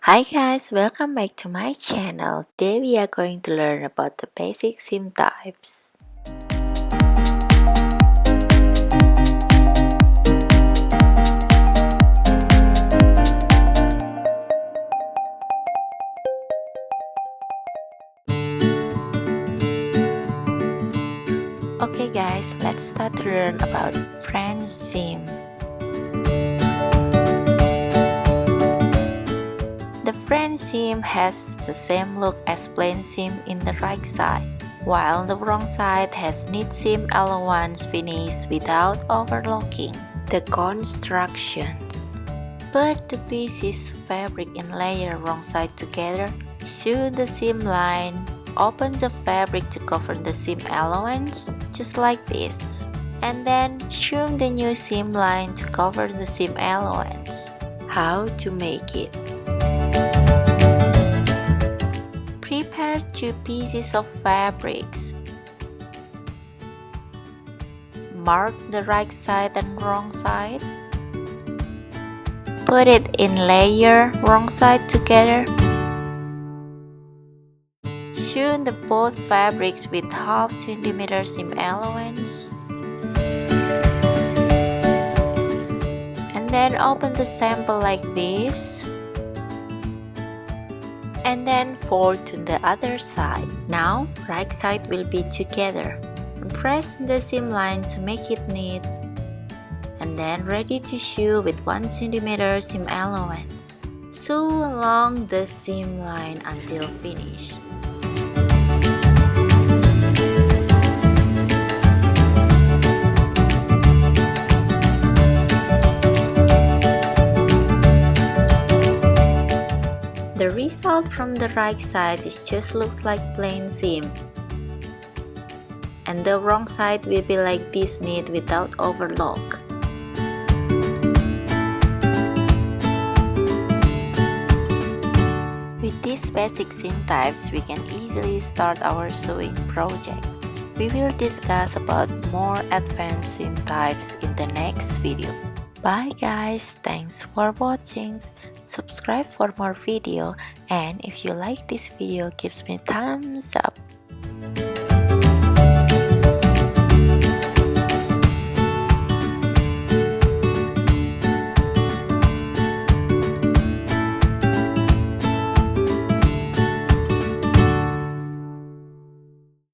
Hi guys, welcome back to my channel. Today we are going to learn about the basic seam types. Okay guys, let's start to learn about French seam. The French seam has the same look as plain seam in the right side, while the wrong side has knit seam allowance finished without overlocking. The constructions: put the pieces fabric in layer wrong side together, sew the seam line, open the fabric to cover the seam allowance, just like this, and then sew the new seam line to cover the seam allowance. How to make it? Prepare 2 pieces of fabrics. Mark the right side and wrong side. Put it in layer wrong side together. Sew the both fabrics with 1/2 cm seam allowance. And then open the sample like this. And then fold to the other side. Now, right side will be together. Press the seam line to make it neat. And then ready to sew with 1 cm seam allowance. Sew along the seam line until finished. The result from the right side just looks like plain seam, and the wrong side will be like this knit without overlock. With these basic seam types, we can easily start our sewing projects. We will discuss about more advanced seam types in the next video. Bye guys, thanks for watching. Subscribe for more video, and if you like this video, give me thumbs up.